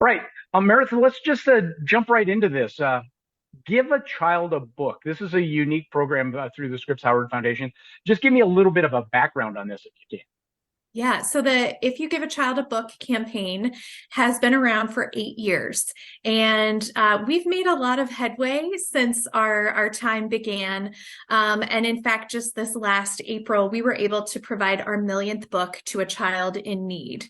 Right. Meredith, let's just jump right into this. Give a child a book. This is a unique program through the Scripps Howard Foundation. Just give me a little bit of a background on this if you can. Yeah, so the If You Give a Child a Book campaign has been around for 8 years, and we've made a lot of headway since our time began. And in fact, just this last April, we were able to provide our millionth book to a child in need,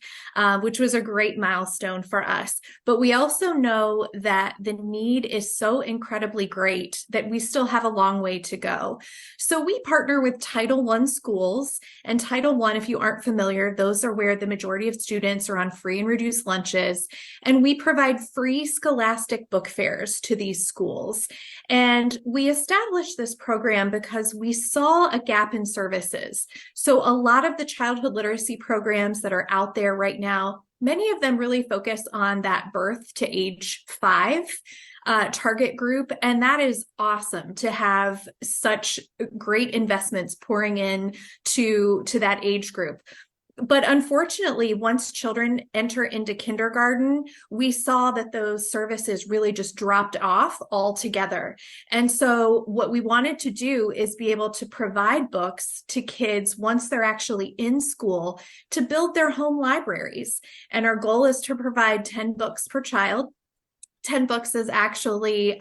which was a great milestone for us. But we also know that the need is so incredibly great that we still have a long way to go. So we partner with Title I schools, and Title I, if you aren't familiar, those are where the majority of students are on free and reduced lunches. And we provide free scholastic book fairs to these schools. And we established this program because we saw a gap in services. So a lot of the childhood literacy programs that are out there right now, many of them really focus on that birth to age 5 target group. And that is awesome to have such great investments pouring in to that age group. But unfortunately, once children enter into kindergarten, we saw that those services really just dropped off altogether. And so, what we wanted to do is be able to provide books to kids once they're actually in school to build their home libraries. And our goal is to provide 10 books per child. 10 books is actually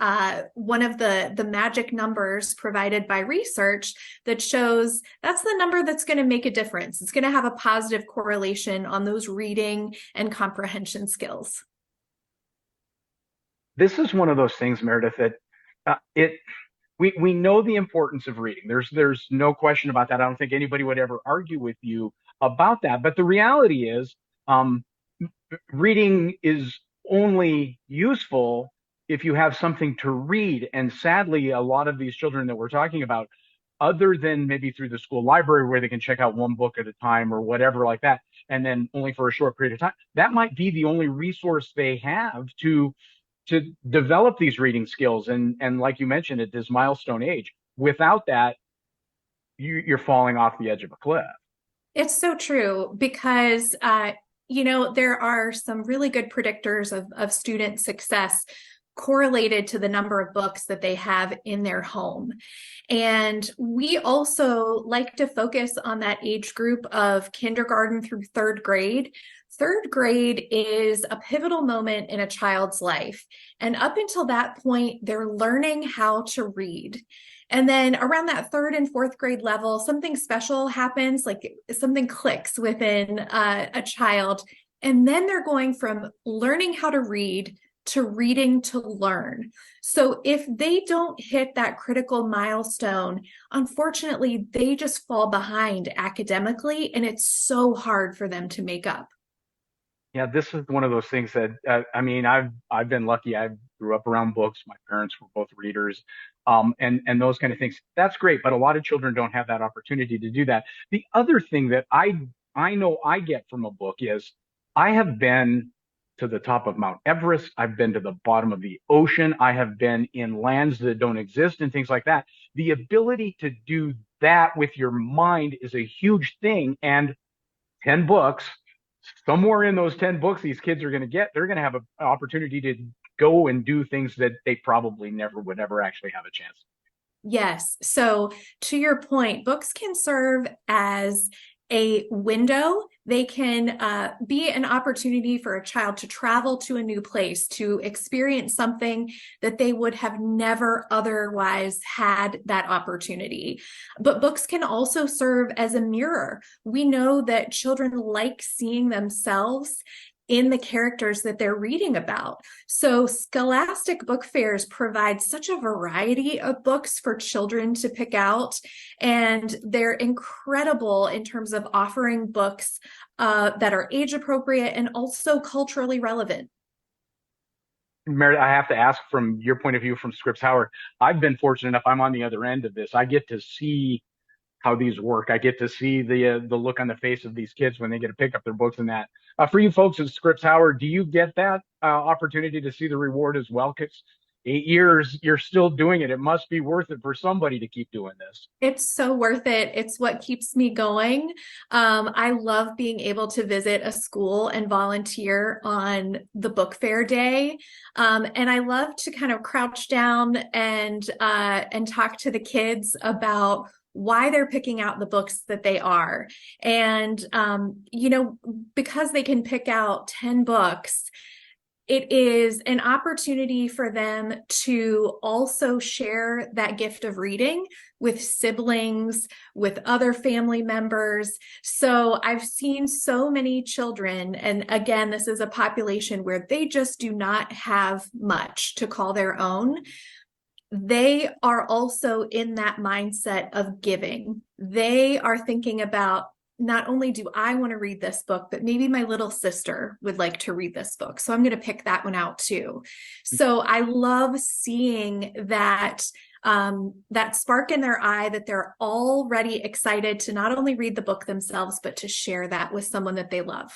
one of the magic numbers provided by research that shows that's the number that's going to make a difference. It's going to have a positive correlation on those reading and comprehension skills. This is one of those things, Meredith, that it we know the importance of reading. There's no question about that. I don't think anybody would ever argue with you about that. But the reality is, um, reading is only useful if you have something to read. And sadly, a lot of these children that we're talking about, other than maybe through the school library where they can check out one book at a time or whatever like that, and then only for a short period of time, that might be the only resource they have to develop these reading skills. And like you mentioned, at this milestone age, without that, you're falling off the edge of a cliff. It's so true because there are some really good predictors of student success correlated to the number of books that they have in their home. And we also like to focus on that age group of kindergarten through third grade. Third grade is a pivotal moment in a child's life. And up until that point, they're learning how to read. And then around that third and fourth grade level, something special happens, like something clicks within a child. And then they're going from learning how to read to reading to learn. So if they don't hit that critical milestone, unfortunately, they just fall behind academically, and it's so hard for them to make up. Yeah, this is one of those things that I mean, I've been lucky. I grew up around books. My parents were both readers, and those kind of things. That's great, but a lot of children don't have that opportunity to do that. The other thing that I know I get from a book is I have been to the top of Mount Everest. I've been to the bottom of the ocean. I have been in lands that don't exist and things like that. The ability to do that with your mind is a huge thing, and 10 books, somewhere in those 10 books these kids are going to get, they're going to have an opportunity to go and do things that they probably never would ever actually have a chance. Yes. So, to your point, books can serve as a window. They can be an opportunity for a child to travel to a new place, to experience something that they would have never otherwise had that opportunity. But books can also serve as a mirror. We know that children like seeing themselves in the characters that they're reading about. So, scholastic book fairs provide such a variety of books for children to pick out, and they're incredible in terms of offering books that are age appropriate and also culturally relevant. Meredith, I have to ask from your point of view from Scripps Howard. I've been fortunate enough, I'm on the other end of this. I get to see how these work. I get to see the look on the face of these kids when they get to pick up their books and that. For you folks at Scripps Howard, do you get that opportunity to see the reward as well? Because 8 years, you're still doing it. It must be worth it for somebody to keep doing this. It's so worth it. It's what keeps me going. I love being able to visit a school and volunteer on the book fair day. And I love to kind of crouch down and talk to the kids about why they're picking out the books that they are. And because they can pick out 10 books, it is an opportunity for them to also share that gift of reading with siblings, with other family members. So I've seen so many children, and again, this is a population where they just do not have much to call their own. They are also in that mindset of giving. They are thinking about, not only do I want to read this book, but maybe my little sister would like to read this book. So I'm going to pick that one out too. So I love seeing that that spark in their eye, that they're already excited to not only read the book themselves, but to share that with someone that they love.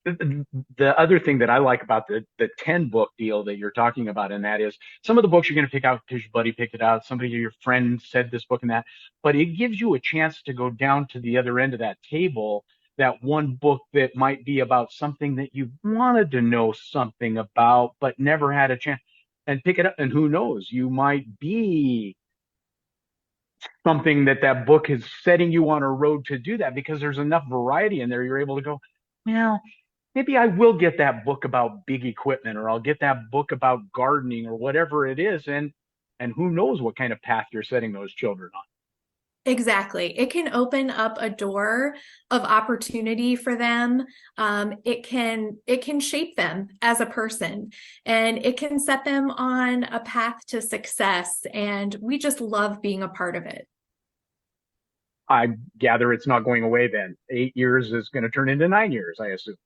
The other thing that I like about the 10 book deal that you're talking about, and that is some of the books you're going to pick out because your buddy picked it out, somebody, your friend said this book and that, but it gives you a chance to go down to the other end of that table, that one book that might be about something that you wanted to know something about, but never had a chance, and pick it up. And who knows, you might be something that book is setting you on a road to do that, because there's enough variety in there. You're able to go, well, maybe I will get that book about big equipment, or I'll get that book about gardening, or whatever it is. And who knows what kind of path you're setting those children on. Exactly. It can open up a door of opportunity for them. It can shape them as a person, and it can set them on a path to success. And we just love being a part of it. I gather it's not going away then. 8 years is going to turn into 9 years, I assume.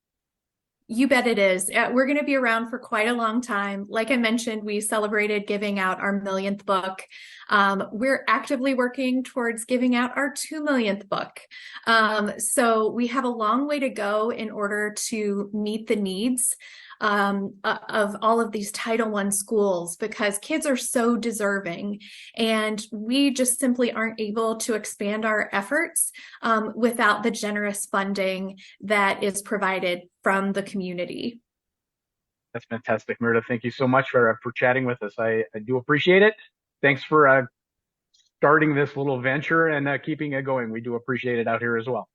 You bet it is. We're going to be around for quite a long time. Like I mentioned, we celebrated giving out our millionth book. We're actively working towards giving out our 2 millionth book. So we have a long way to go in order to meet the needs of all of these Title I schools, because kids are so deserving, and we just simply aren't able to expand our efforts without the generous funding that is provided from the community. That's fantastic, Meredith. Thank you so much for chatting with us. I do appreciate it. Thanks for starting this little venture and keeping it going. We do appreciate it out here as well.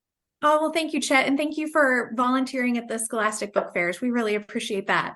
Oh, well, thank you, Chet, and thank you for volunteering at the Scholastic Book Fairs. We really appreciate that.